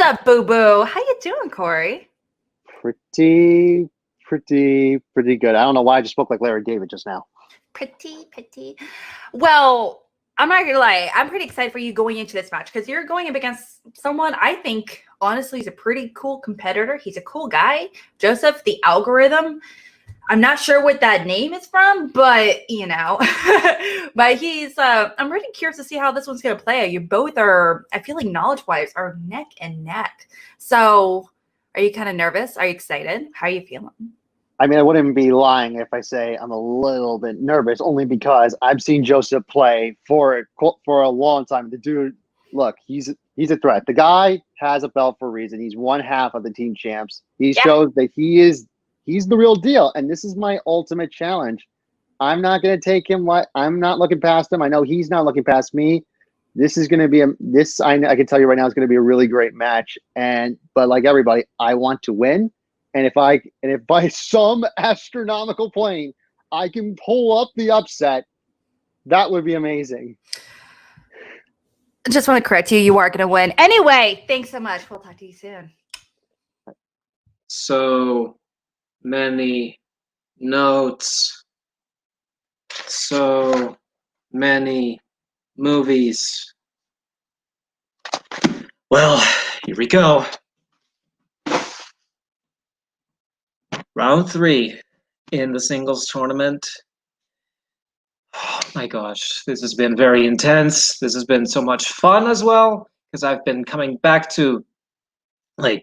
up, boo-boo? How you doing, Corey? Pretty good. I don't know why I just spoke like Larry David just now. Pretty. Well, I'm not gonna lie. I'm pretty excited for you going into this match because you're going up against someone I think, honestly, is a pretty cool competitor. He's a cool guy. Joseph, the algorithm. I'm not sure what that name is from, but but he's I'm really curious to see how this one's gonna play. You both are, I feel like knowledge-wise, are neck and neck. So are you kind of nervous? Are you excited? How are you feeling? I mean, I wouldn't be lying if I say I'm a little bit nervous, only because I've seen Joseph play for a long time. The dude, look, he's a threat. The guy has a belt for a reason. He's one half of the team champs. He shows that he's the real deal. And this is my ultimate challenge. I'm not going to take him. I'm not looking past him. I know he's not looking past me. This is going to be I can tell you right now, it's going to be a really great match. But like everybody, I want to win. And if by some astronomical plane I can pull up the upset, that would be amazing. I just want to correct you. You are going to win. Anyway, thanks so much. We'll talk to you soon. So many notes. So many movies. Well, here we go. Round 3 in the singles tournament. Oh my gosh, this has been very intense. This has been so much fun as well, because I've been coming back to, I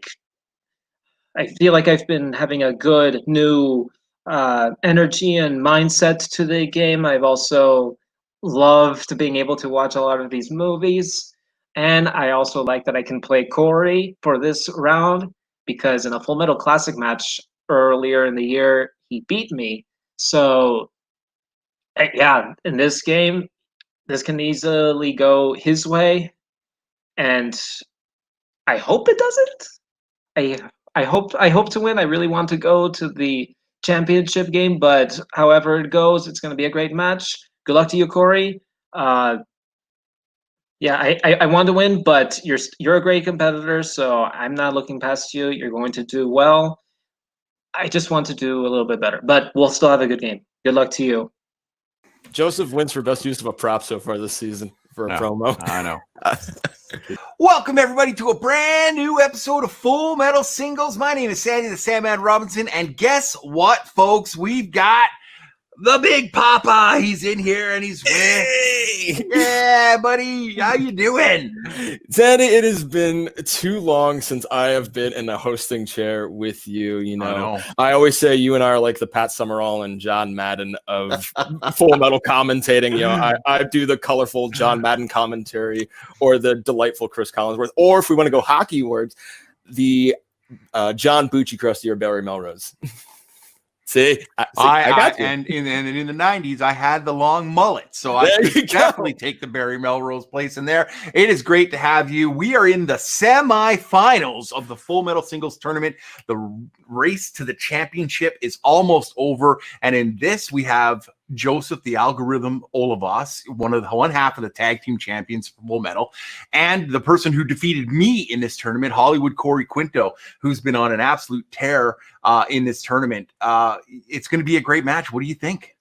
feel like I've been having a good new energy and mindset to the game. I've also loved being able to watch a lot of these movies. And I also like that I can play Corey for this round, because in a Full Metal Classic match earlier in the year, he beat me. So, yeah, in this game, this can easily go his way. And I hope it doesn't. I hope to win. I really want to go to the championship game, but however it goes, it's going to be a great match. Good luck to you, Corey. Yeah, I want to win, but you're a great competitor, so I'm not looking past you. You're going to do well. I just want to do a little bit better, but we'll still have a good game. Good luck to you. Joseph wins for best use of a prop so far this season for a promo. I know. Welcome, everybody, to a brand new episode of Full Metal Singles. My name is Sandy the Sandman Robinson, and guess what, folks? We've got the Big Papa. He's in here, and he's Hey! Yeah, buddy. How you doing? Sandy, it has been too long since I have been in a hosting chair with you. I always say you and I are like the Pat Summerall and John Madden of Full Metal commentating. I do the colorful John Madden commentary, or the delightful Chris Collinsworth, or if we want to go hockey words, the John Bucci Krusty or Barry Melrose. See, I got you. And in the 90s, I had the long mullet, so I could definitely take the Barry Melrose place in there. It is great to have you. We are in the semifinals of the Full Metal Singles tournament. The race to the championship is almost over, and in this, we have Joseph, the algorithm Olivas, one half of the tag team champions for Full Metal, and the person who defeated me in this tournament, Hollywood Corey Quinto, who's been on an absolute tear in this tournament. It's going to be a great match. What do you think?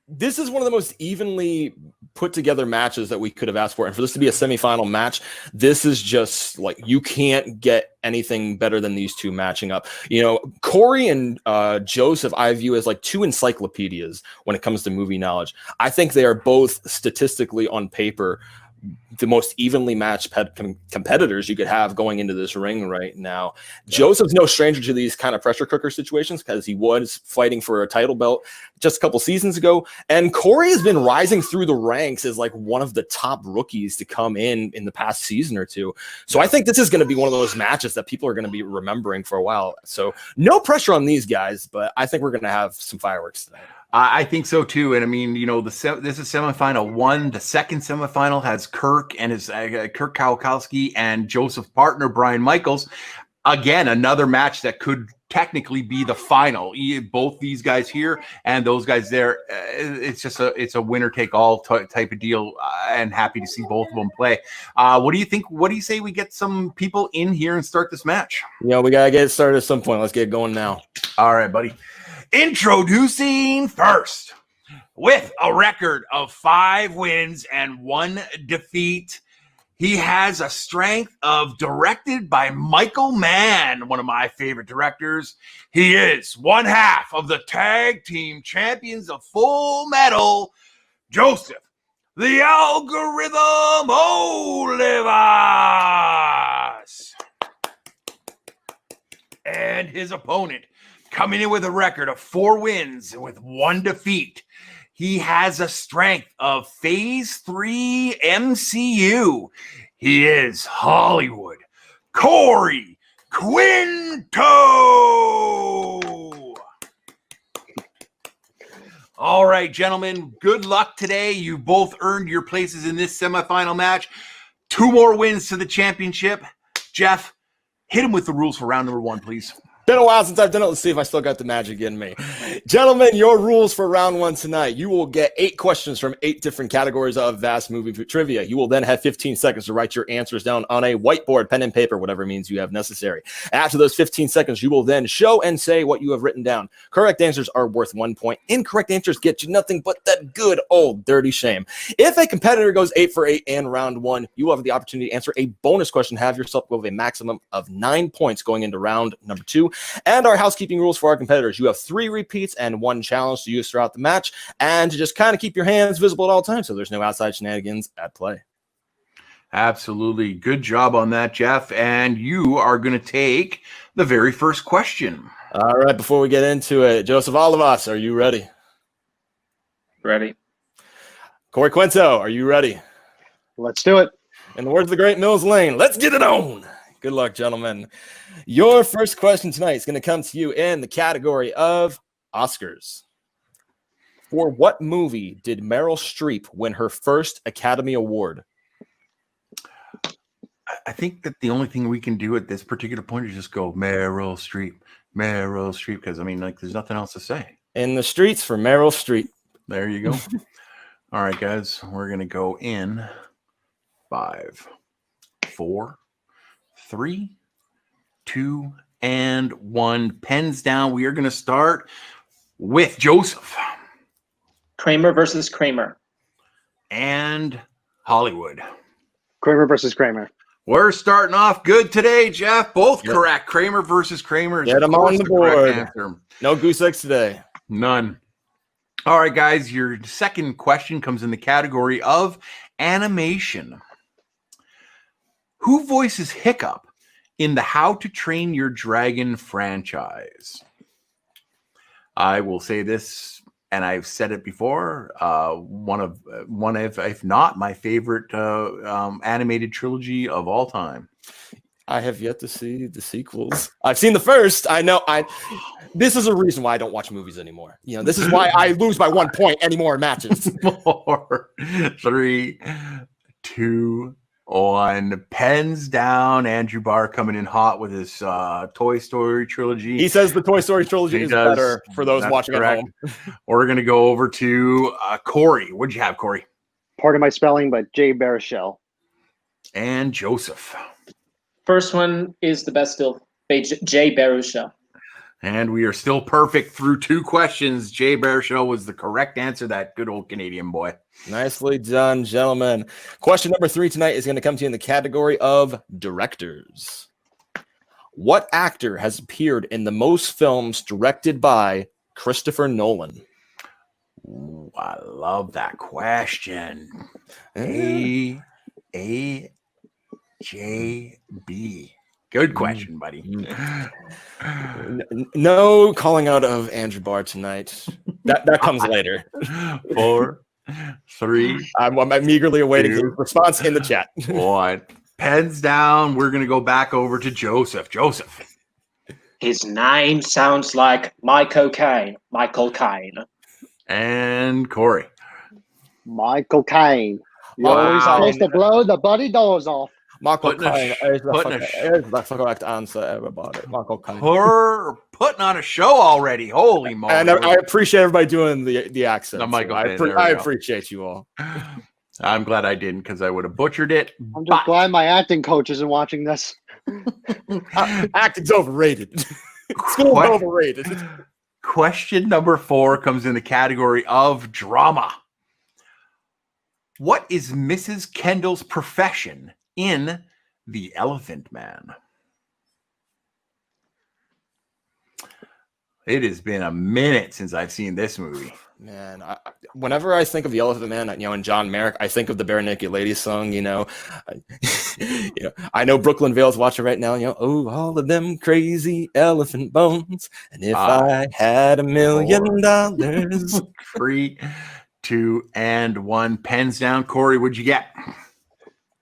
This is one of the most evenly put together matches that we could have asked for. And for this to be a semifinal match, this is just like, you can't get anything better than these two matching up. Corey and Joseph, I view as like two encyclopedias when it comes to movie knowledge. I think they are both statistically on paper the most evenly matched competitors you could have going into this ring right now. Yeah. Joseph's no stranger to these kind of pressure cooker situations, because he was fighting for a title belt just a couple seasons ago. And Corey has been rising through the ranks as like one of the top rookies to come in the past season or two. So I think this is going to be one of those matches that people are going to be remembering for a while. So no pressure on these guys, but I think we're going to have some fireworks tonight. I think so too, and I mean, this is semifinal 1. The second semifinal has Kirk and his Kirk Kowalkowski and Joseph's partner Brian Michaels. Again, another match that could technically be the final. Both these guys here and those guys there, it's a winner take all type of deal, and happy to see both of them play. What do you think? What do you say we get some people in here and start this match? Yeah, we gotta get started at some point. Let's get going now. All right, buddy. Introducing first, with a record of 5 wins and 1 defeat. He has a strength of directed by Michael Mann, one of my favorite directors. He is one half of the tag team champions of Full Metal, Joseph, the Algorithm Olivas. And his opponent, coming in with a record of 4 wins with 1 defeat. He has a strength of Phase 3 MCU. He is Hollywood Corey Quinto. All right, gentlemen, good luck today. You both earned your places in this semifinal match. 2 more wins to the championship. Jeff, hit him with the rules for round number 1, please. Been a while since I've done it. Let's see if I still got the magic in me. Gentlemen, your rules for round 1 tonight. You will get 8 questions from 8 different categories of vast movie trivia. You will then have 15 seconds to write your answers down on a whiteboard, pen and paper, whatever means you have necessary. After those 15 seconds, you will then show and say what you have written down. Correct answers are worth 1 point. Incorrect answers get you nothing but that good old dirty shame. If a competitor goes 8 for 8 in round 1, you will have the opportunity to answer a bonus question. Have yourself with a maximum of 9 points going into round number 2. And our housekeeping rules for our competitors. You have 3 repeats and 1 challenge to use throughout the match, and to just kind of keep your hands visible at all times so there's no outside shenanigans at play. Absolutely. Good job on that, Jeff. And you are going to take the very first question. All right, before we get into it, Joseph Olivas, are you ready? Ready. Corey Quinto, are you ready? Let's do it. In the words of the great Mills Lane, let's get it on. Good luck, gentlemen. Your first question tonight is going to come to you in the category of Oscars. For what movie did Meryl Streep win her first Academy Award? I think that the only thing we can do at this particular point is just go Meryl Streep, because, I mean, like, there's nothing else to say. In the streets for Meryl Streep. There you go. All right, guys, we're going to go in 5, 4, 3, 2, and 1. Pens down. We are going to start with Joseph. Kramer versus Kramer. And Hollywood. Kramer versus Kramer. We're starting off good today, Jeff. Both correct. Kramer versus Kramer is Get them on the board. No goose eggs today. None. All right, guys. Your second question comes in the category of animation. Who voices Hiccup in the How to Train Your Dragon franchise? I will say this, and I've said it before. One of, if not my favorite animated trilogy of all time. I have yet to see the sequels. I've seen the first. I know. This is a reason why I don't watch movies anymore. You know, this is why I lose by 1 point anymore in matches. 4, 3, 2, 1. Pens down. Andrew Barr coming in hot with his Toy Story trilogy. He says the Toy Story trilogy is better for those watching at home. We're going to go over to Corey. What'd you have, Corey? Pardon my spelling, but Jay Baruchel. And Joseph. First one is the best still. Jay Baruchel. And we are still perfect through 2 questions. Jay Baruchel was the correct answer, that good old Canadian boy. Nicely done, gentlemen. Question number 3 tonight is going to come to you in the category of directors. What actor has appeared in the most films directed by Christopher Nolan? Ooh, I love that question. AJB. Good question, buddy. No calling out of Andrew Barr tonight. That comes later. 4, 3. I'm eagerly awaiting his response in the chat. 1. Pens down. We're going to go back over to Joseph. Joseph. His name sounds like Michael Caine. And Corey. Michael Caine. You're Wow. always supposed to blow the bloody doors off. Michael Putting a Caine sh- is putting a sh- the correct answer, everybody. Michael Caine. putting on a show already. Holy moly. And I appreciate everybody doing the accent. Oh, Michael, I there we go. appreciate you all. I'm glad I didn't because I would have butchered it. I'm just glad my acting coach isn't watching this. Acting's overrated. School's overrated. Question number 4 comes in the category of drama. What is Mrs. Kendall's profession in The Elephant Man? It has been a minute since I've seen this movie. Man, whenever I think of the Elephant Man, and John Merrick, I think of the Bare Naked Ladies song. I know Brooklyn Vale's watching right now. Oh, all of them crazy elephant bones, and if I had $1 million. 3, 2, and 1. Pens down. Corey, what'd you get?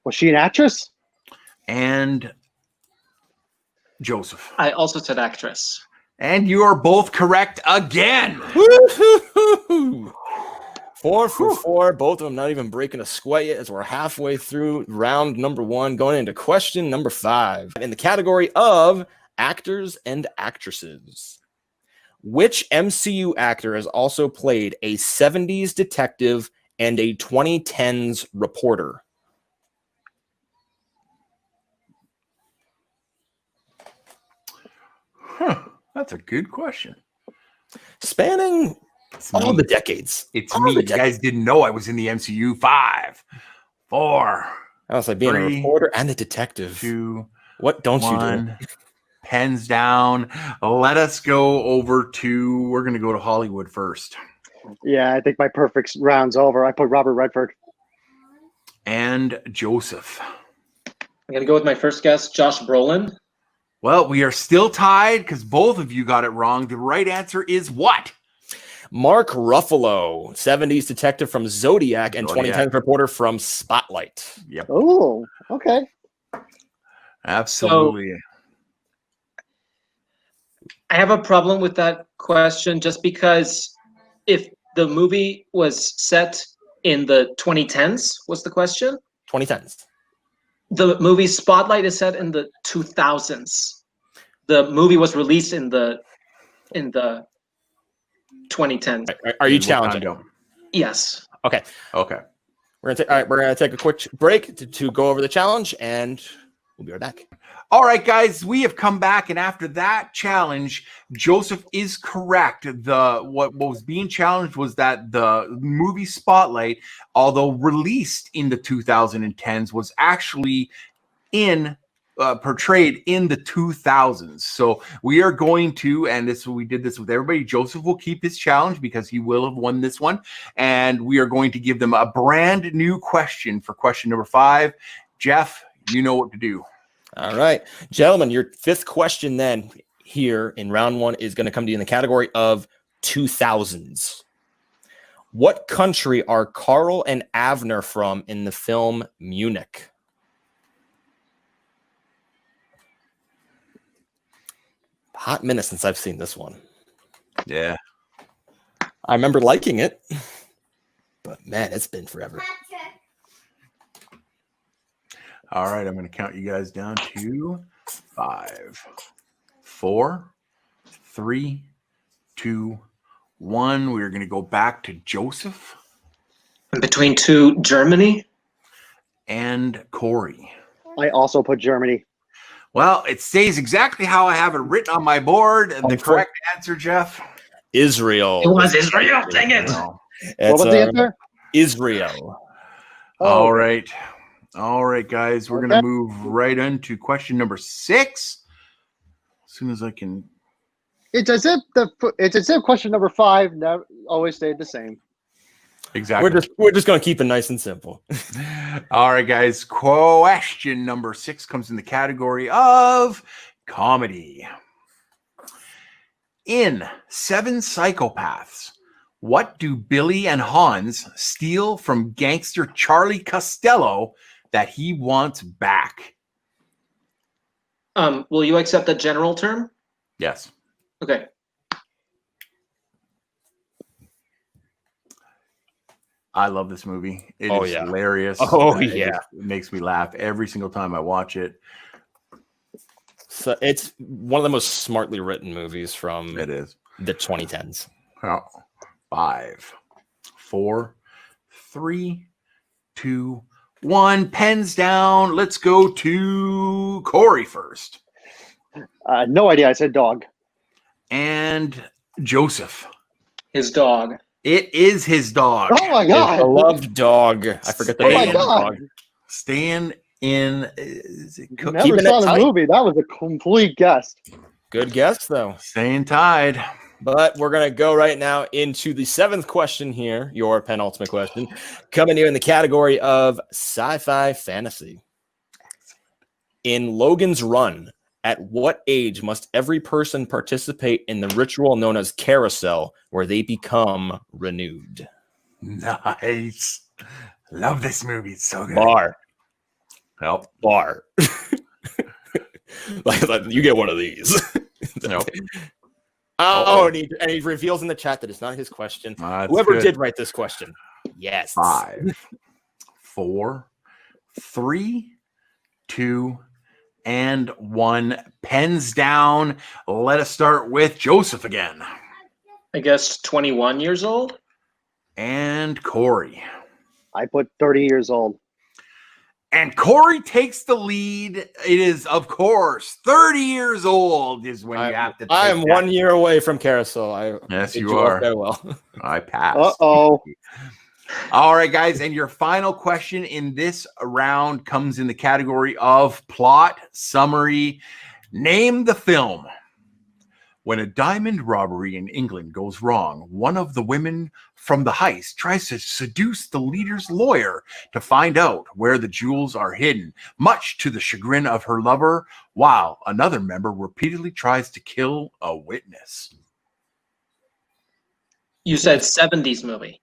Was she an actress? And Joseph. I also said actress. And you are both correct again. Woo-hoo-hoo-hoo. 4 for 4. Both of them not even breaking a sweat yet, as we're halfway through round number 1, going into question number 5. In the category of actors and actresses, which MCU actor has also played a 70s detective and a 2010s reporter? That's a good question. Spanning all the decades. It's all me. the You guys didn't know I was in the MCU. 5, 4. I was like being 3, a reporter and a detective. 2, what don't 1. you do? Pens down. Let us go over to, we're going to go to Hollywood first. Yeah, I think my perfect round's over. I put Robert Redford. And Joseph. I'm going to go with my first guess, Josh Brolin. Well, we are still tied because both of you got it wrong. The right answer is what? Mark Ruffalo, 70s detective from Zodiac and 2010s reporter from Spotlight. Yep. Oh, okay. Absolutely. I have a problem with that question just because if the movie was set in the 2010s, was the question? 2010s. The movie Spotlight is set in the 2000s. The movie was released in the 2010s. Are you challenging? Yes. Okay. Okay. We're gonna take a quick break to go over the challenge, and we'll be right back. All right, guys, we have come back, and after that challenge, Joseph is correct. What was being challenged was that the movie Spotlight, although released in the 2010s, was actually portrayed in the 2000s. So we are going to, and we did this with everybody. Joseph will keep his challenge because he will have won this one, and we are going to give them a brand new question for question number 5. Jeff, you know what to do. All right, gentlemen, your 5th question then here in round 1 is going to come to you in the category of 2000s. What country are Carl and Avner from in the film Munich? Hot minute since I've seen this one. Yeah. I remember liking it, but man, it's been forever. All right, I'm going to count you guys down to 5, 4, 3, 2, 1. We're going to go back to Joseph. Between 2, Germany. And Corey. I also put Germany. Well, it stays exactly how I have it written on my board. And the correct answer, Jeff? Israel. It was Israel. Dang it. What was the answer? Israel. Oh. All right, guys. We're going to move right into question number 6. As soon as I can. It's as if question number 5 never always stayed the same. Exactly. We're just going to keep it nice and simple. All right, guys. Question number 6 comes in the category of comedy. In 7 Psychopaths, what do Billy and Hans steal from gangster Charlie Costello that he wants back? Will you accept the general term? Yes. Okay. I love this movie. It is hilarious. Oh, It yeah. makes me laugh every single time I watch it. It's one of the most smartly written movies from It is. the 2010s. Oh, 5, 4, 3, 2, 1. Pens down. Let's go to Corey first. No idea. I said dog. And Joseph. His dog. It is his dog. Oh my His god! beloved dog. I forget the Oh name my of the god! dog. Staying in. Is it Never Keeping saw it the tight. movie. That was a complete guess. Good guess, though. Staying tied. But we're going to go right now into the 7th question here, your penultimate question, coming here in the category of sci-fi fantasy. In Logan's Run, at what age must every person participate in the ritual known as carousel, where they become renewed? Nice. Love this movie. It's so good. Bar. Nope. Bar. like, you get one of these. Nope. Oh, and he reveals in the chat that it's not his question. That's Whoever good. did write this question. Yes. 5, 4, 3, 2, and 1. Pens down. Let us start with Joseph again. I guess 21 years old. And Corey. I put 30 years old. And Corey takes the lead. It is, of course, 30 years old is when you have to take I am that. 1 year away from carousel. Yes, did you all are. very well. I passed. Uh-oh. All right, guys. And your final question in this round comes in the category of plot summary. Name the film. When a diamond robbery in England goes wrong, one of the women from the heist tries to seduce the leader's lawyer to find out where the jewels are hidden, much to the chagrin of her lover, while another member repeatedly tries to kill a witness. You said 70s movie.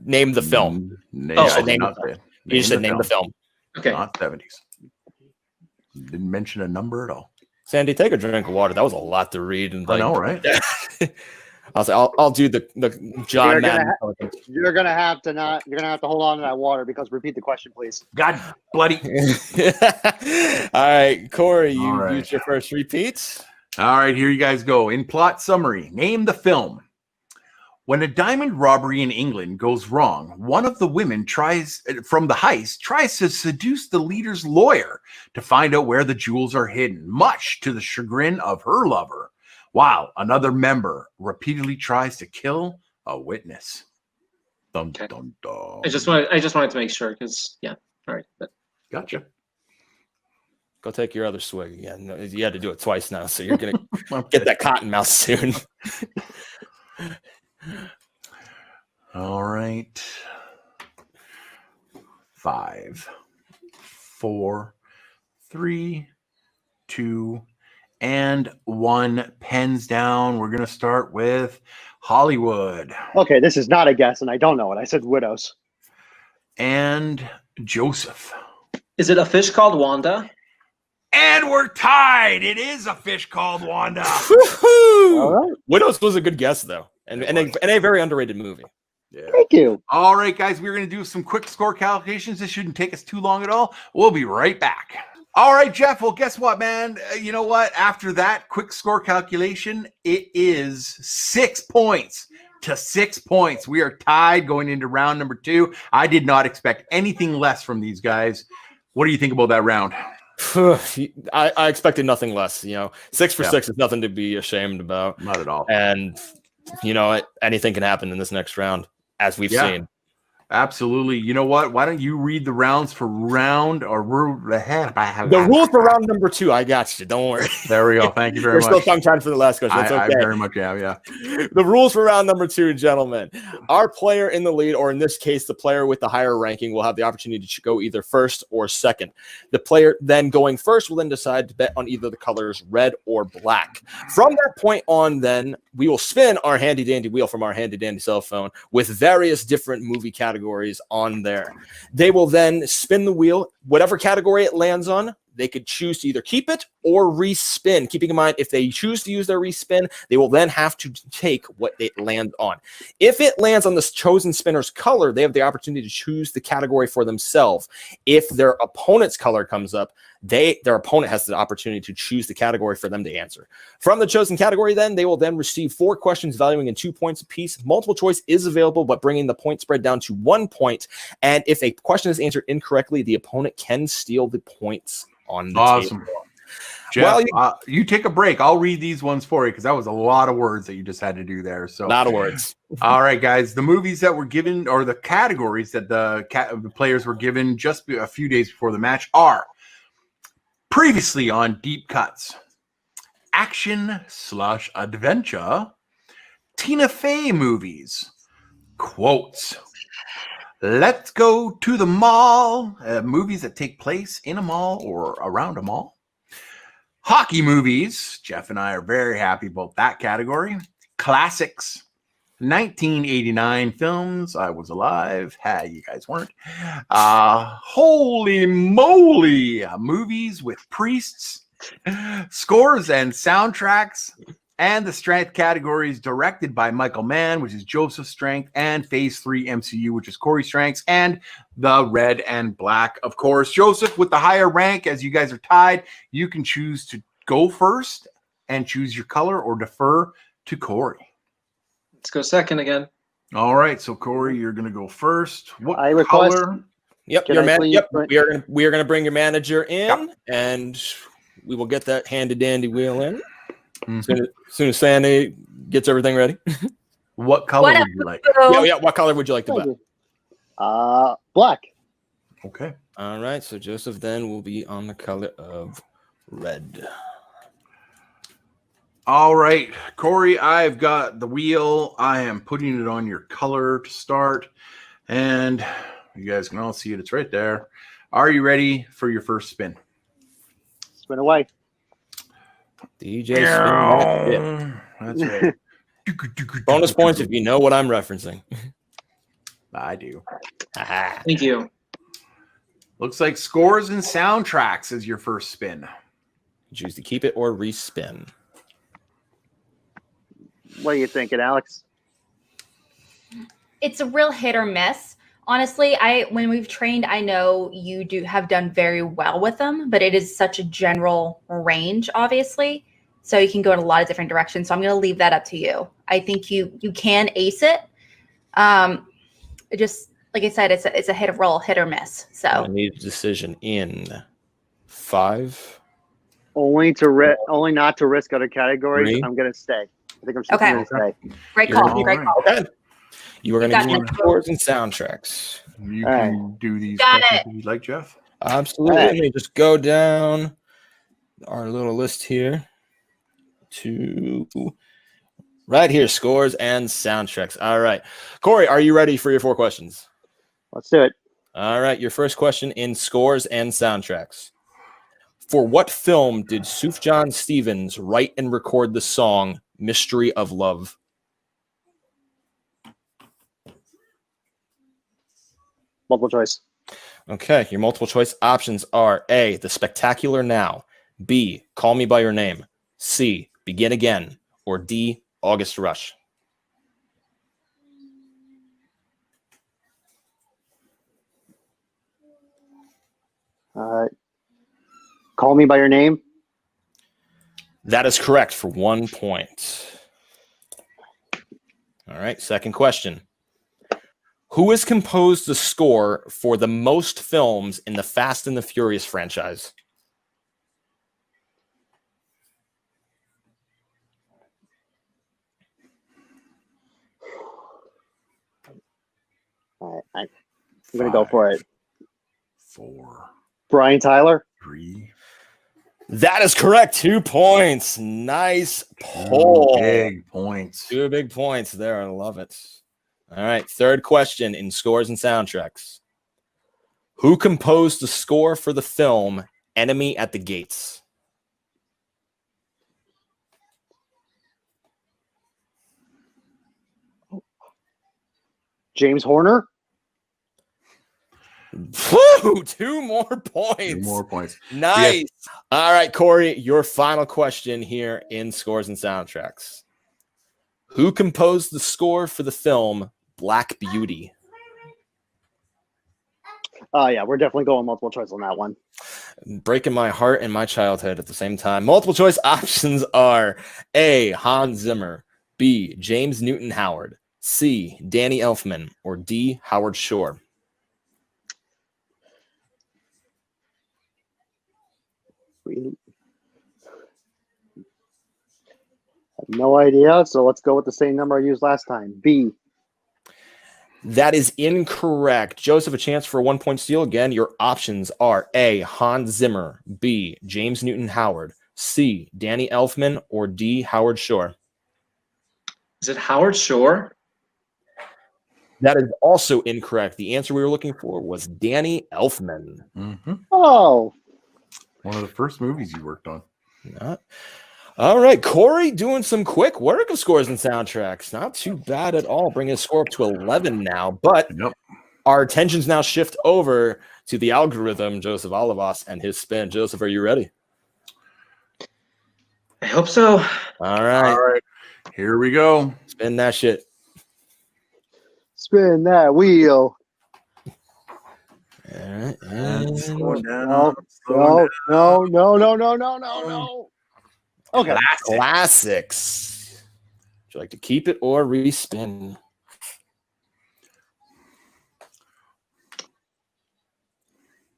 Name the film. Name, Oh, I did name not the say it. You just said name the film. Okay. Not 70s. Didn't mention a number at all. Sandy, take a drink of water. That was a lot to read. And I know, right? I'll say I'll do the John You're Madden. You're gonna have to hold on to that water because repeat the question, please. God bloody. All right, Corey, you All right. use your first repeat. All right, here you guys go. In plot summary, name the film. When a diamond robbery in England goes wrong, one of the women from the heist tries to seduce the leader's lawyer to find out where the jewels are hidden, much to the chagrin of her lover, while another member repeatedly tries to kill a witness. Dun, Okay. dun, dun. I just wanted to make sure because all right. But Gotcha. Go take your other swig. Yeah, no, you had to do it twice now, so you're gonna get that cotton mouth soon. All right. 5, 4, 3, 2, and 1. Pens down. We're gonna start with Hollywood Okay, this is not a guess, and I don't know it. I said widows. and Joseph. is it A Fish Called Wanda? And we're tied. It is A Fish Called Wanda. Woohoo! All right. Widows was a good guess though, and a very underrated movie. Yeah. Thank you. All right, guys, we're going to do some quick score calculations. This shouldn't take us too long at all. We'll be right back. All right, Jeff. Well, guess what, man? You know what? After that quick score calculation, it is 6 points to 6 points. We are tied going into round number 2. I did not expect anything less from these guys. What do you think about that round? I expected nothing less. 6 for Yeah. 6 is nothing to be ashamed about, Not at all. and anything can happen in this next round, as we've Yeah. seen. Absolutely. You know what? Why don't you read the rounds for round or The rules for round number 2, I got you. Don't worry. There we go. Thank you very We're still much. tongue-tied for the last question. That's I okay. very much am, yeah. The rules for round number 2, gentlemen. Our player in the lead, or in this case, the player with the higher ranking, will have the opportunity to go either first or second. The player then going first will then decide to bet on either the colors red or black. From that point on, then, we will spin our handy-dandy wheel from our handy-dandy cell phone with various different movie categories on there. They will then spin the wheel whatever category it lands on, they could choose to either keep it or respin. Keeping in mind, if they choose to use their respin, they will then have to take what it lands on. If it lands on the chosen spinner's color, they have the opportunity to choose the category for themselves. If their opponent's color comes up, their opponent has the opportunity to choose the category for them to answer. From the chosen category, then, they will then receive 4 questions valuing in 2 points apiece. Multiple choice is available, but bringing the point spread down to 1 point. And if a question is answered incorrectly, the opponent can steal the points on the table. Jeff, you take a break. I'll read these ones for you because that was a lot of words that you just had to do there. So, a lot of words. All right, guys. The movies that were given, or the categories that the players were given just a few days before the match, are previously on Deep Cuts, action/adventure, Tina Fey movies, quotes, let's go to the mall, movies that take place in a mall or around a mall, hockey movies. Jeff and I are very happy about that category. Classics, 1989 films. I was alive. You guys weren't. Holy moly, movies with priests, scores and soundtracks, and the strength categories directed by Michael Mann, which is Joseph's strength, and Phase 3 MCU, which is Corey's strengths, and the red and black, of course. Joseph, with the higher rank, as you guys are tied, you can choose to go first and choose your color or defer to Corey. Let's go second again. All right, so Corey, you're going to go first. What I request- color? Yep, Can your I man. please- Yep, we are going to bring your manager in, and we will get that handy dandy wheel in. As soon as Sandy gets everything ready. What color would you like? Yeah. What color would you like to bet? Black. Okay. All right. So Joseph then will be on the color of red. All right, Corey, I've got the wheel. I am putting it on your color to start. And you guys can all see it. It's right there. Are you ready for your first spin? Spin away. DJ spin. That's right. Bonus points if you know what I'm referencing. I do. Thank you. Looks like scores and soundtracks is your first spin. Choose to keep it or respin. What are you thinking, Alex? It's a real hit or miss. Honestly, when we've trained, I know you have done very well with them, but it is such a general range, obviously. So you can go in a lot of different directions. So I'm going to leave that up to you. I think you can ace it. It just, like I said, it's a hit or miss. So I need a decision in 5. Only not to risk other categories. 3. I'm going to stay. I think I'm Okay. going to stay. Great call. Great call. Okay. You are going to got give it. me scores and soundtracks. You can do these Got questions it. if you'd like, Jeff. Absolutely. All right. Let me just go down our little list here to right here, scores and soundtracks. All right. Corey, are you ready for your 4 questions? Let's do it. All right. Your first question in scores and soundtracks. For what film did Sufjan Stevens write and record the song Mystery of Love? Multiple choice. Okay, your multiple choice options are A, The Spectacular Now, B, Call Me By Your Name, C, Begin Again, or D, August Rush. Call Me By Your Name. That is correct for 1 point. All right, second question. Who has composed the score for the most films in the Fast and the Furious franchise? I'm going to go for it. 4, Brian Tyler. 3. That is correct. 2 points. Nice pull. Big points. 2 big points there. I love it. All right. Third question in scores and soundtracks. Who composed the score for the film Enemy at the Gates? James Horner. Woo! 2 more points. 2 more points. Nice. All right, Corey, your final question here in Scores and Soundtracks. Who composed the score for the film Black Beauty? Oh, yeah, we're definitely going multiple choice on that one. Breaking my heart and my childhood at the same time. Multiple choice options are A, Hans Zimmer, B, James Newton Howard, C, Danny Elfman, or D, Howard Shore. We have no idea, so let's go with the same number I used last time. B. That is incorrect. Joseph, a chance for a 1-point steal. Again, your options are A, Hans Zimmer, B, James Newton Howard, C, Danny Elfman, or D, Howard Shore. Is it Howard Shore? That is also incorrect. The answer we were looking for was Danny Elfman. Mm-hmm. Oh, One of the first movies you worked on. All right, Corey doing some quick work of Scores and Soundtracks. Not too bad at all, bringing his score up to 11 now. But our attentions now shift over to the algorithm, Joseph Olivas, and his spin. Joseph, are you ready? I hope so. All right. Here we go. Spin that shit. spin that wheel. All right. And slow down. No, slow no, no, no, no, no, no, no. Okay. Classics. Would you like to keep it or respin?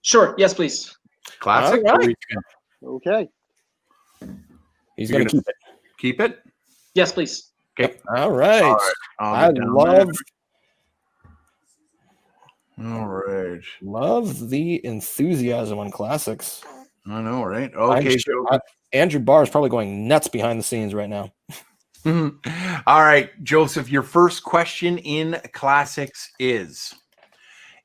Sure. Yes, please. Classic. All right. Okay. He's going to keep it. Keep it. Yes, please. Okay. All right. I'll get down love the enthusiasm on classics. I know, right? Okay. Andrew Barr is probably going nuts behind the scenes right now. All right, Joseph, your first question in classics is: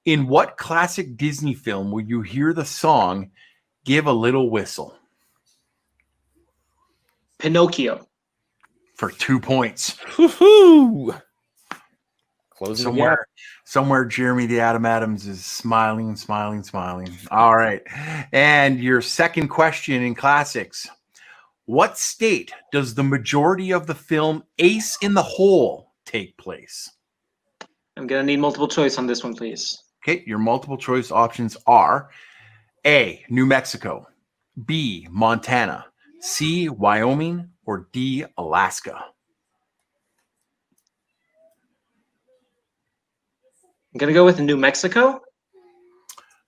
in what classic Disney film will you hear the song "Give a Little Whistle"? Pinocchio. For 2 points. Woohoo! Closing the gap. Somewhere Jeremy the Adam Adams is smiling. All right. And your second question in classics: what state does the majority of the film Ace in the Hole take place? I'm going to need multiple choice on this one, please. Okay, your multiple choice options are A, New Mexico, B, Montana, C, Wyoming, or D, Alaska. I'm going to go with New Mexico.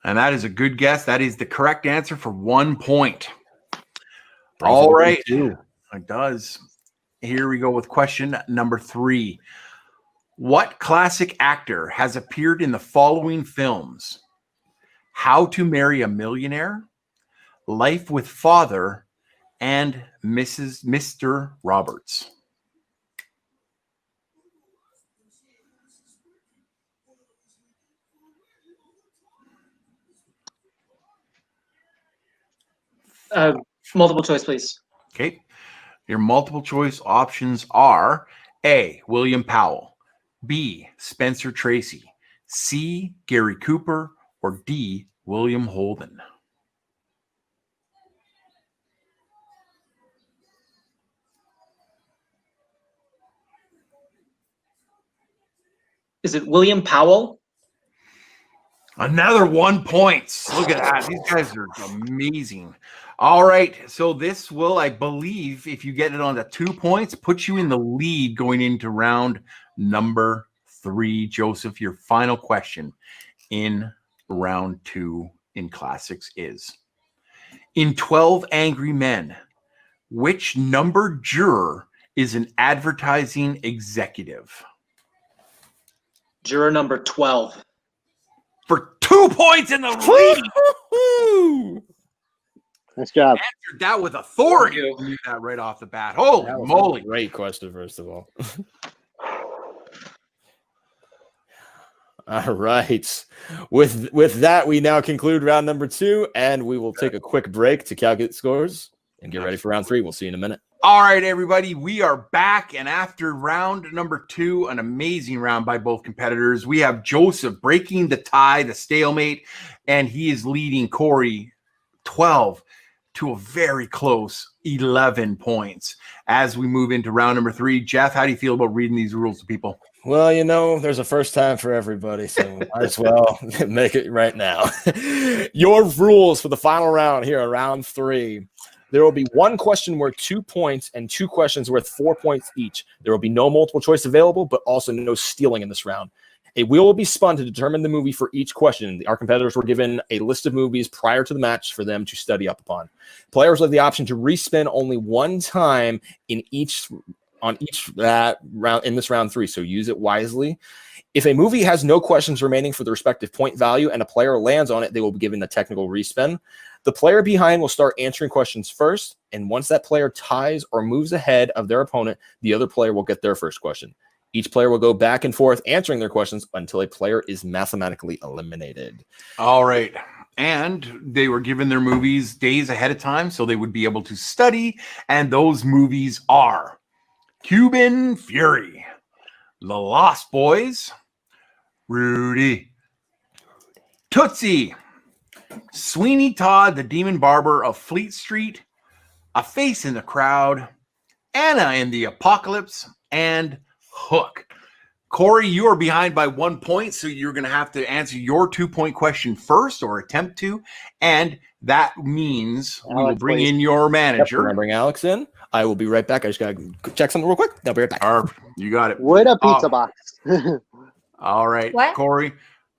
And that is a good guess. That is the correct answer for 1 point. All right. It does. Here we go with question number 3. What classic actor has appeared in the following films: How to Marry a Millionaire, Life with Father, and Mr. Roberts? Multiple choice, please. Okay. Your multiple choice options are A, William Powell, B, Spencer Tracy, C, Gary Cooper, or D, William Holden. Is it William Powell? Another 1 point. Look at that. These guys are amazing. All right. So this will, I believe, if you get it on the 2 points, put you in the lead going into round number 3. Joseph, your final question in round 2 in classics is: in 12 Angry Men, which number juror is an advertising executive? Juror number 12. For 2 points in the lead. Nice job. Answered that with authority. You knew that right off the bat. Holy moly. Great question, first of all. All right. With that, we now conclude round number 2, and we will take a quick break to calculate scores and get ready for round 3. We'll see you in a minute. All right, everybody, we are back. And after round number 2, an amazing round by both competitors, we have Joseph breaking the tie, the stalemate, and he is leading Corey 12 to a very close 11 points. As we move into round number 3, Jeff, how do you feel about reading these rules to people? Well, there's a first time for everybody, so might as well make it right now. Your rules for the final round here, round 3. There will be one question worth 2 points and 2 questions worth 4 points each. There will be no multiple choice available, but also no stealing in this round. A wheel will be spun to determine the movie for each question. Our competitors were given a list of movies prior to the match for them to study up upon. Players will have the option to respin only one time in each round in this round 3, so use it wisely. If a movie has no questions remaining for the respective point value and a player lands on it, they will be given the technical respin. The player behind will start answering questions first, and once that player ties or moves ahead of their opponent, the other player will get their first question. Each player will go back and forth answering their questions until a player is mathematically eliminated. All right. And they were given their movies days ahead of time, so they would be able to study. And those movies are Cuban Fury, The Lost Boys, Rudy, Tootsie, Sweeney Todd, the Demon Barber of Fleet Street, A Face in the Crowd, Anna and the Apocalypse, and Hook. Corey, you are behind by 1 point, so you're going to have to answer your 2-point question first, or attempt to, and that means we will bring in your manager. We're going to bring Alex in. I will be right back. I just got to check something real quick. I'll be right back. You got it. With a pizza box. All right, What? Corey.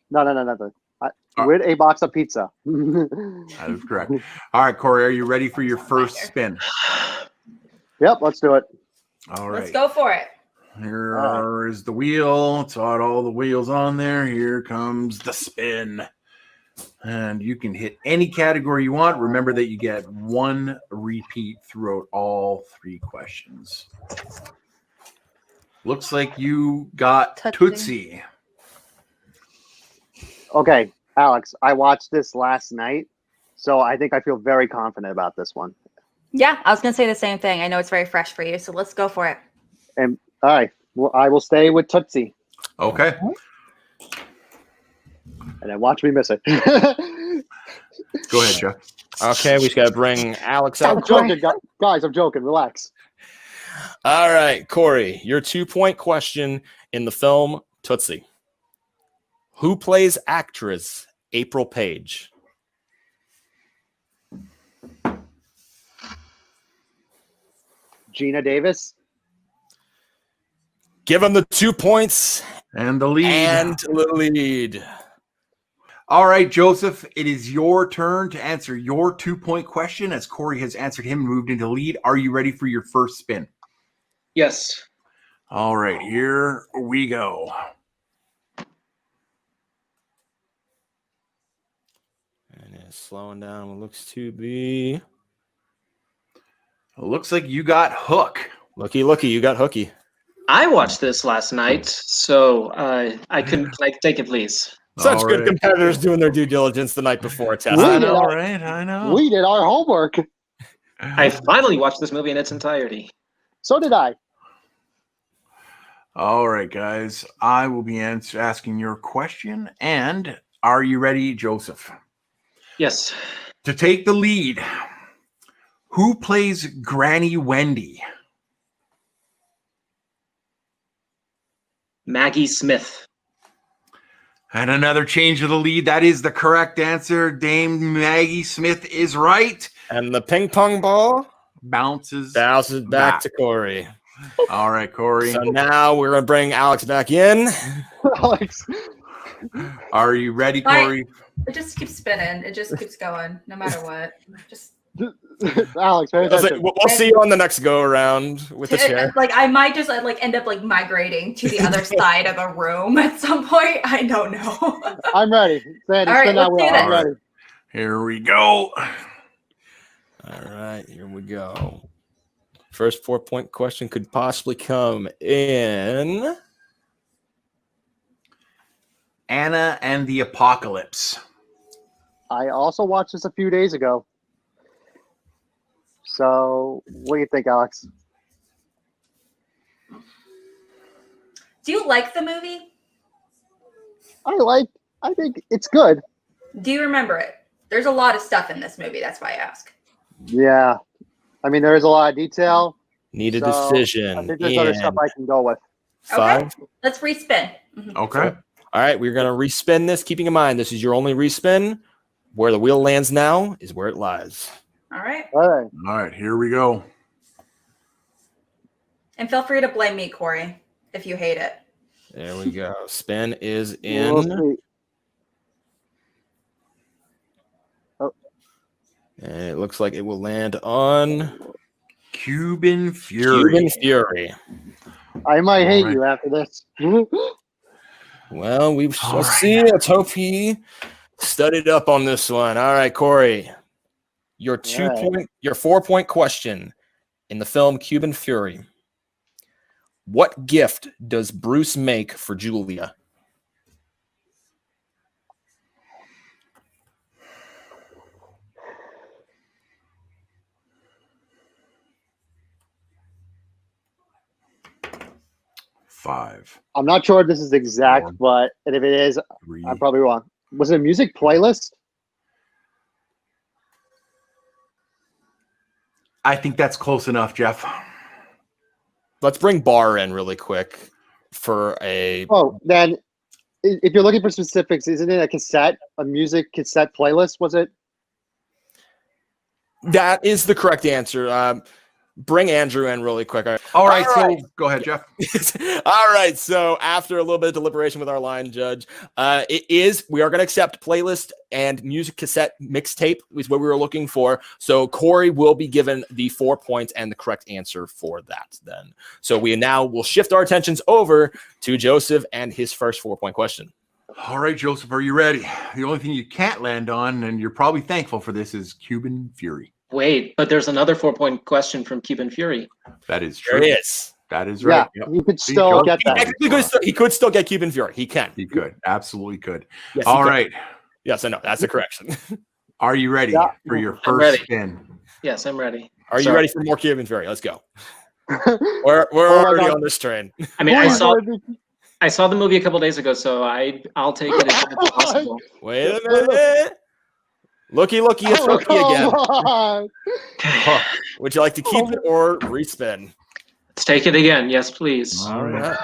No. With a box of pizza. That is correct. All right, Corey, are you ready for your first spin? Yep, let's do it. All right. Let's go for it. Here is the wheel. It's got all the wheels on there. Here comes the spin. And you can hit any category you want. Remember that you get 1 repeat throughout all 3 questions. Looks like you got Tootsie. Okay, Alex, I watched this last night, so I think I feel very confident about this one. Yeah, I was going to say the same thing. I know it's very fresh for you, so let's go for it. And all right, well, I will stay with Tootsie. Okay. And then watch me miss it. Go ahead, Jeff. Okay, we just got to bring Alex I'm out. joking, guys. I'm joking. Relax. All right, Corey, your 2-point question in the film Tootsie. Who plays actress April Page? Gina Davis. Give him the 2 points And the lead. and the lead. All right, Joseph, it is your turn to answer your 2-point question as Corey has answered him and moved into lead. Are you ready for your first spin? Yes. All right, here we go. And it's slowing down what looks to be. It looks like you got Hook. Looky, you got Hooky. I watched this last night, so I couldn't. Can I take it, please? Such All good right. competitors doing their due diligence the night before a test. We I did know, our- right? I know. We did our homework. I finally watched this movie in its entirety. So did I. All right, guys. I will be asking your question. And are you ready, Joseph? Yes. To take the lead, who plays Granny Wendy? Maggie Smith. And another change of the lead. That is the correct answer. Dame Maggie Smith is right. And the ping pong ball Bounces. bounces back to Corey. All right, Corey. So now we're going to bring Alex back in. Alex. Are you ready, All right. Corey? It just keeps spinning. It just keeps going, no matter what. Just Alex, pay I was like, attention. we'll see you on the next go around with the chair. like I might just end up migrating to the other side of the room at some point. I don't know. I'm ready. Sandy, All right, spin that let's do wheel. I'm this. ready. Here we go. All right, here we go. First 4-point question could possibly come in. Anna and the Apocalypse. I also watched this a few days ago. So, what do you think, Alex? Do you like the movie? I think it's good. Do you remember it? There's a lot of stuff in this movie. That's why I ask. Yeah. I mean, there is a lot of detail. Need a So, decision. I think there's other stuff I can go with. 5. Okay. Let's respin. Mhm. Okay. All right, we're going to respin this, keeping in mind this is your only respin. Where the wheel lands now is where it lies. All right. All right. All right, here we go. And feel free to blame me, Corey, if you hate it. There we go. Spin is We'll in. see. Oh, And it looks like it will land on Cuban Fury. Cuban Fury. I might hate All right. you after this. Well, we shall All see. Let's hope he studied up on this one. All right, Corey. Your All right. your 4-point question in the film Cuban Fury. What gift does Bruce make for Julia? Five, I'm not sure if this is exact, Four. but and if it is, 3. I'm probably wrong. Was it a music playlist? I think that's close enough, Jeff. Let's bring Bar in really quick for a. Oh, then if you're looking for specifics, isn't it a cassette, a music cassette playlist? Was it? That is the correct answer. Bring Andrew in really quick. All right, All right. so go ahead, Jeff. All right. So after a little bit of deliberation with our line judge, we are going to accept playlist and music cassette mixtape is what we were looking for. So Corey will be given the 4 points and the correct answer for that then. So we now will shift our attentions over to Joseph and his first 4-point question. All right, Joseph, are you ready? The only thing you can't land on, and you're probably thankful for this, is Cuban Fury. Wait, but there's another 4-point question from Cuban Fury. That is There true. it is. That is right. Yeah, Yep. you could See, still Joe- get that. He could still get Cuban Fury. He can. He could. Absolutely could. Yes, he All could. right. Yes, I know. That's the correction. Are you ready Yeah. for your I'm ready. first spin? Yes, I'm ready. Are you Sorry. ready for more Cuban Fury? Let's go. We're Oh my already God. on this train. I mean, I Corey's saw gonna be- I saw the movie a couple days ago, so I'll take it if it's possible. Wait a minute. Looky, it's Rookie again. Oh, Would you like to keep it or respin? Let's take it again. Yes, please. All right.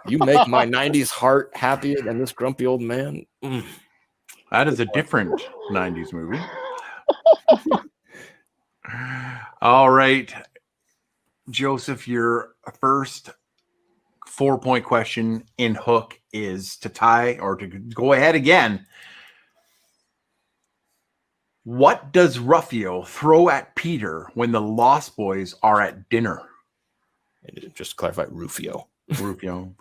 You make my 90s heart happier than this grumpy old man. Mm. That is a different 90s movie. All right. Joseph, your first 4-point question in Hook is to tie or to go ahead again. What does Ruffio throw at Peter when the Lost Boys are at dinner? And just to clarify, Rufio. Ruffio.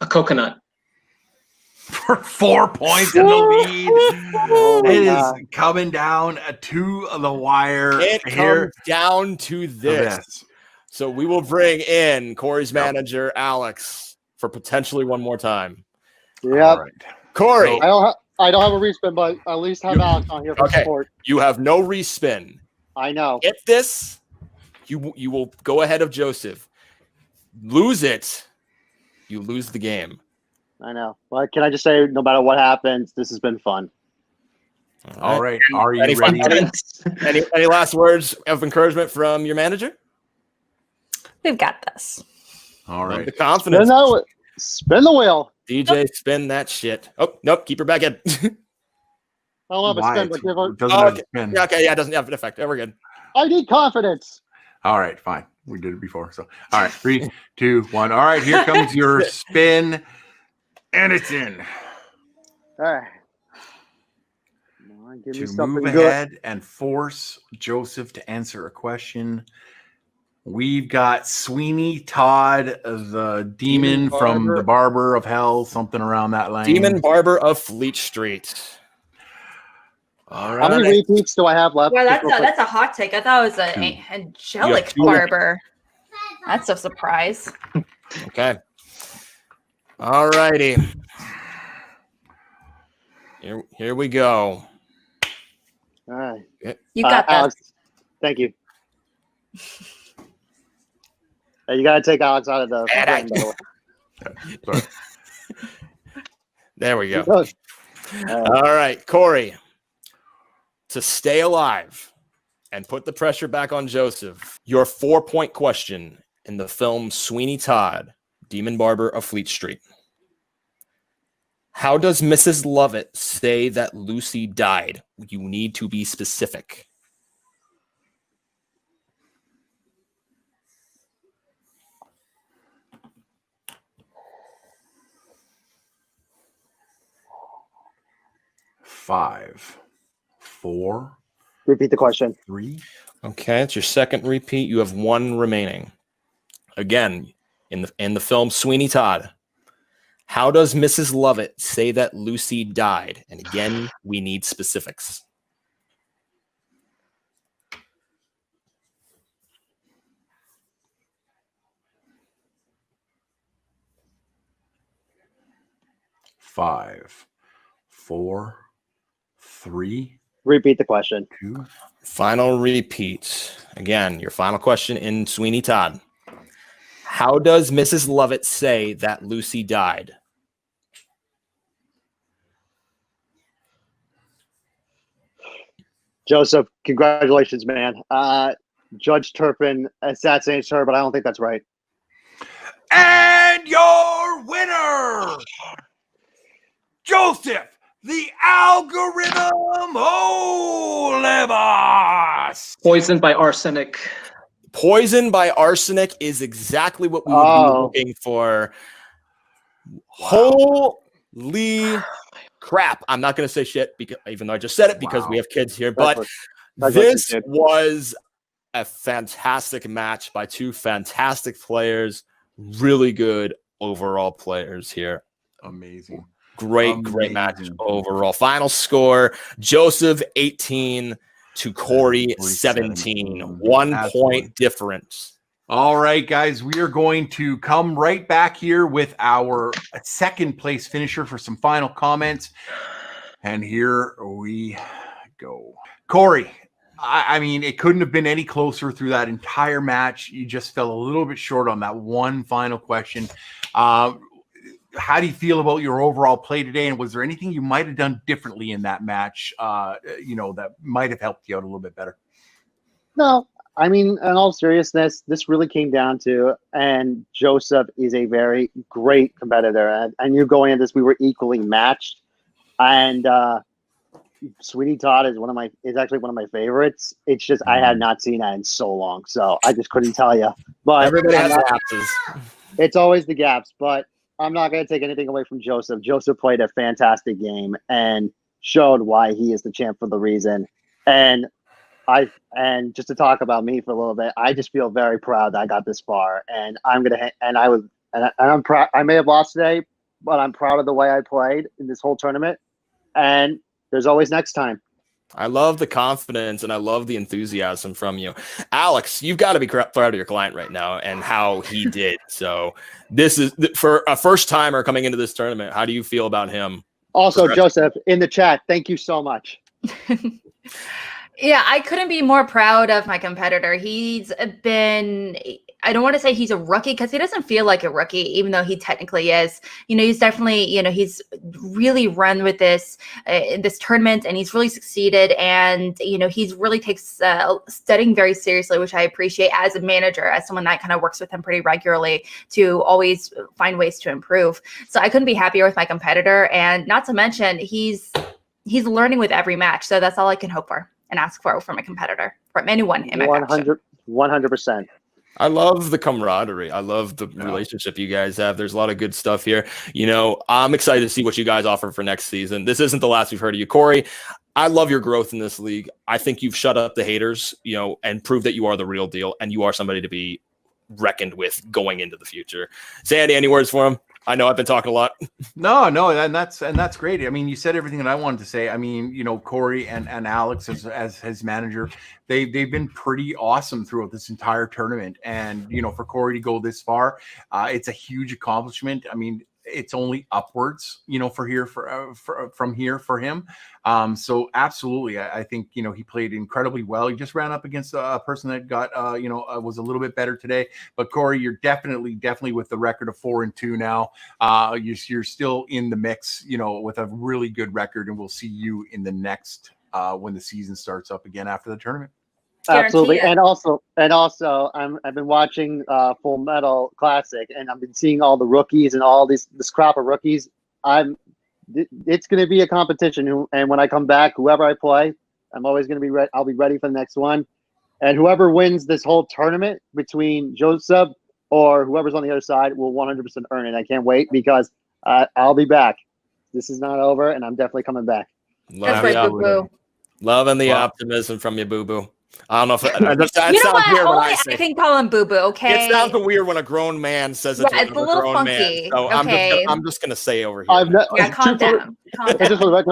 A coconut. For 4 points in the lead. Oh my It is God. coming down to the wire. It here. comes down to this. So we will bring in Corey's manager, Alex, for potentially one more time. Yep. All right. Corey, I don't have a respin, but at least have Alex on here for Okay. support. you have no respin. I know. Get this, you will go ahead of Joseph. Lose it, you lose the game. I know. But can I just say, no matter what happens, this has been fun. All right. Are you Any ready? fun- Any last words of encouragement from your manager? We've got this. All The right. confidence. Spin the wheel. DJ, spin that shit. Oh, nope, keep her back in. I don't have a Why? spin, but give her. It doesn't have Okay. a spin. Yeah, okay, yeah, it doesn't have an effect. We're good. I need confidence. All right, fine. We did it before. So, all right, 3, 2, 1. All right, here comes your spin, and it's in. All right. Come on, give me To something move good. ahead and force Joseph to answer a question, we've got Sweeney Todd, the demon from Barber. the Barber of Hell, something around that line. Demon Barber of Fleet Street. All How many right. repeats do I have left? Well, Just real quick. that's a hot take. I thought it was an Two. angelic two. barber. That's a surprise. Okay. All righty. Here we go. All right. You got that. Alex, thank you. You got to take Alex out of the frame, by the way. Sorry. There we go. All All right, Corey. To stay alive and put the pressure back on Joseph, your 4-point question in the film Sweeney Todd, Demon Barber of Fleet Street. How does Mrs. Lovett say that Lucy died? You need to be specific. Five, 4, Repeat the question. 3. Okay, it's your second repeat. You have 1 remaining. Again, in the film Sweeney Todd, how does Mrs. Lovett say that Lucy died? And again, we need specifics. Five, 4, 3, Repeat the question. 2. Final repeat. Again, your final question in Sweeney Todd. How does Mrs. Lovett say that Lucy died? Joseph, congratulations, man. Judge Turpin assassinates her, but I don't think that's right. And your winner, Joseph, the algorithm Olivas. Poisoned by arsenic. Poison by arsenic is exactly what we would be looking for. Holy crap. I'm not going to say shit, because, even though I just said it, because we have kids here. But this was a fantastic match by 2 fantastic players. Really good overall players here. Amazing. Great match overall. Final score, Joseph 18 to Corey 17. 1 point difference. All right, guys, we are going to come right back here with our second place finisher for some final comments. And here we go. Corey, I mean, it couldn't have been any closer through that entire match. You just fell a little bit short on that one final question. How do you feel about your overall play today? And was there anything you might have done differently in that match, that might have helped you out a little bit better? No, I mean, in all seriousness, this really came down to, and Joseph is a very great competitor. And you going into this, we were equally matched. And Sweeney Todd is actually one of my favorites. It's just I had not seen that in so long, so I just couldn't tell you. But everybody has gaps. It's always the gaps, but I'm not going to take anything away from Joseph. Joseph played a fantastic game and showed why he is the champ for the reason. And just to talk about me for a little bit, I just feel very proud that I got this far. And I'm proud. I may have lost today, but I'm proud of the way I played in this whole tournament. And there's always next time. I love the confidence and I love the enthusiasm from you. Alex, you've got to be proud of your client right now and how he did. So this is for a first timer coming into this tournament. How do you feel about him? Also, Joseph, in the chat, thank you so much. Yeah, I couldn't be more proud of my competitor. He's been, I don't want to say he's a rookie because he doesn't feel like a rookie, even though he technically is. He's definitely, he's really run with this tournament and he's really succeeded. And, he's really takes studying very seriously, which I appreciate as a manager, as someone that kind of works with him pretty regularly to always find ways to improve. So I couldn't be happier with my competitor. And not to mention, he's learning with every match. So that's all I can hope for and ask for from a competitor, from anyone in my 100%. I love the camaraderie. I love the relationship you guys have. There's a lot of good stuff here. I'm excited to see what you guys offer for next season. This isn't the last we've heard of you. Corey, I love your growth in this league. I think you've shut up the haters, and proved that you are the real deal and you are somebody to be reckoned with going into the future. Sandy, any words for him? I know I've been talking a lot. No, and that's great. I mean, you said everything that I wanted to say. I mean, Corey and Alex as his manager, they've been pretty awesome throughout this entire tournament. And for Corey to go this far, it's a huge accomplishment. I mean, it's only upwards, from here for him. So absolutely, I think, he played incredibly well. He just ran up against a person that got, was a little bit better today. But Corey, you're definitely with the record of 4-2 now. You're still in the mix, with a really good record, and we'll see you in the next when the season starts up again after the tournament. Absolutely, Guarantee and also, I've been watching Full Metal Classic, and I've been seeing all the rookies and all this crop of rookies. It's going to be a competition, and when I come back, whoever I play, I'm always going to be ready. I'll be ready for the next one, and whoever wins this whole tournament between Joseph or whoever's on the other side will 100% earn it. I can't wait because I'll be back. This is not over, and I'm definitely coming back. That's right, Boo Boo. Loving the optimism from you, Boo Boo. I don't know if that You know sounds what? weird when Only I say I can call him Boo Boo. Okay. it sounds weird when a grown man says it to it's a another little grown funky. man. So Okay. I'm just gonna say over here. Yeah, calm down. Calm Just for down.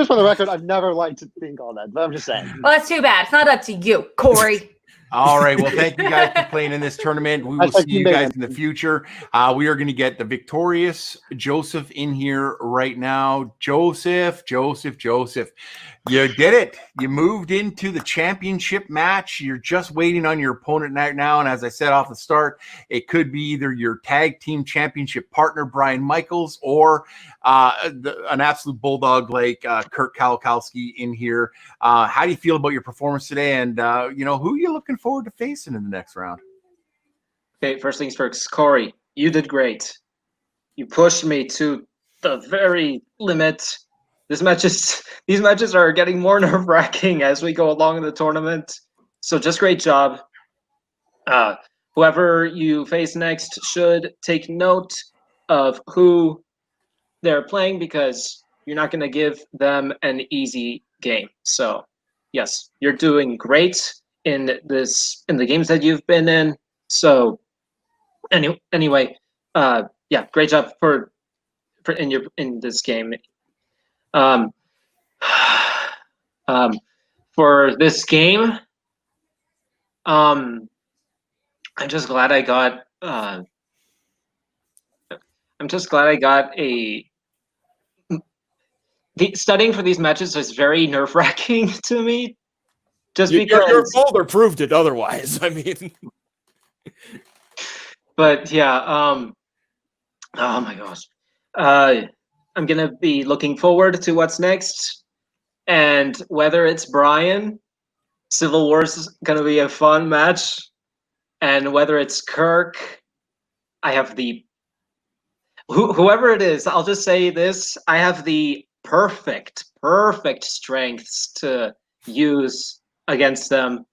the record, I've never liked to think all that, but I'm just saying. Well, that's too bad. It's not up to you, Corey. All right. Well, thank you guys for playing in this tournament. We will see you guys in the future. We are going to get the victorious Joseph in here right now. Joseph. You did it. You moved into the championship match. You're just waiting on your opponent now. And as I said off the start, it could be either your tag team championship partner, Brian Michaels, or an absolute bulldog like Kurt Kowalkowski in here. How do you feel about your performance today? And, who are you looking forward to facing in the next round? Okay, first things first. Corey, you did great. You pushed me to the very limit. These matches are getting more nerve-wracking as we go along in the tournament. So just great job. Whoever you face next should take note of who they're playing because you're not going to give them an easy game. So yes, you're doing great in the games that you've been in. So anyway, yeah, great job for in this game. For this game, I'm just glad I got. I'm just glad I got studying for these matches is very nerve-wracking to me. Just because your folder proved it otherwise. I mean, but yeah. Oh my gosh. I'm going to be looking forward to what's next. And whether it's Brian, Civil War is going to be a fun match. And whether it's Kirk, I have whoever it is, I'll just say this. I have the perfect strengths to use against them.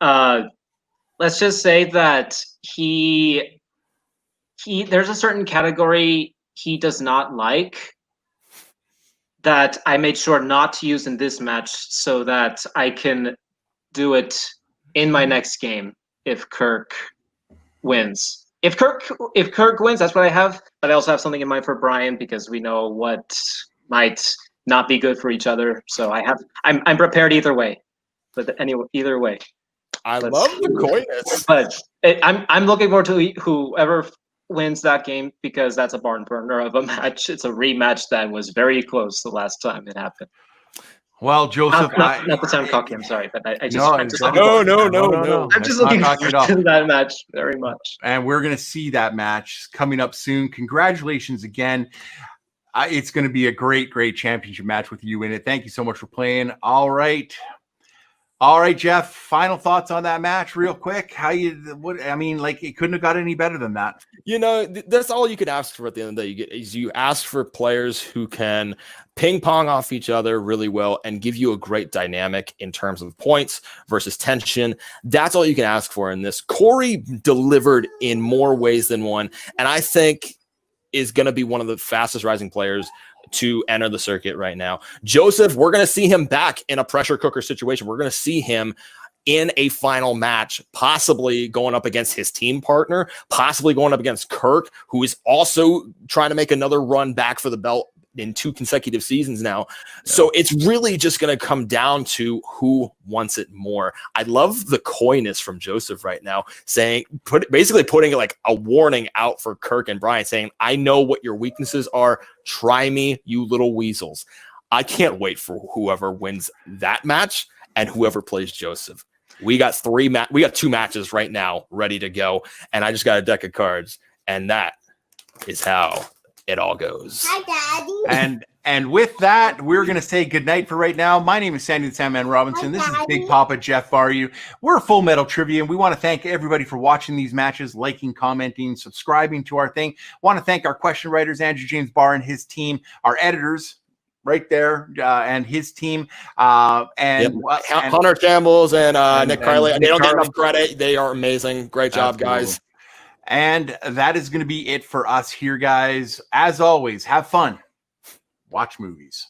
Let's just say that there's a certain category he does not like that I made sure not to use in this match so that I can do it in my next game if Kirk wins. If Kirk wins, that's what I have. But I also have something in mind for Brian because we know what might not be good for each other. So I'm prepared either way. But anyway, either way. I love the coyness. But I'm looking forward to whoever wins that game because that's a barn burner of a match. It's a rematch that was very close the last time it happened. Well, Joseph, not the sound cocky. I'm sorry, but I'm just no. I'm just looking to that match very much. And we're going to see that match coming up soon. Congratulations again. It's going to be a great championship match with you in it. Thank you so much for playing. All right, Jeff. Final thoughts on that match, real quick. It couldn't have got any better than that. That's all you could ask for at the end of the day. You ask for players who can ping pong off each other really well and give you a great dynamic in terms of points versus tension. That's all you can ask for in this. Corey delivered in more ways than one, and I think is going to be one of the fastest rising players to enter the circuit right now. Joseph, we're going to see him back in a pressure cooker situation. We're going to see him in a final match, possibly going up against his team partner, possibly going up against Kirk, who is also trying to make another run back for the belt in 2 consecutive seasons now. So it's really just going to come down to who wants it more. I love the coyness from Joseph right now, saying, basically putting like a warning out for Kirk and Brian, saying, I know what your weaknesses are. Try me, you little weasels. I can't wait for whoever wins that match and whoever plays Joseph. We got 2 matches right now ready to go, and I just got a deck of cards, and that is how it all goes. Hi, Daddy. And with that, we're going to say goodnight for right now. My name is Sandy the Sandman Robinson. This is Big Papa Jeff Baryu. We're Full Metal Trivia, and we want to thank everybody for watching these matches, liking, commenting, subscribing to our thing. Want to thank our question writers, Andrew James Barr and his team, our editors, right there, and his team, and Hunter Shambles and Nick Carley. They don't get Carley. enough credit. They are amazing. Great job, Absolutely. guys. And that is going to be it for us here, guys. As always, have fun. Watch movies.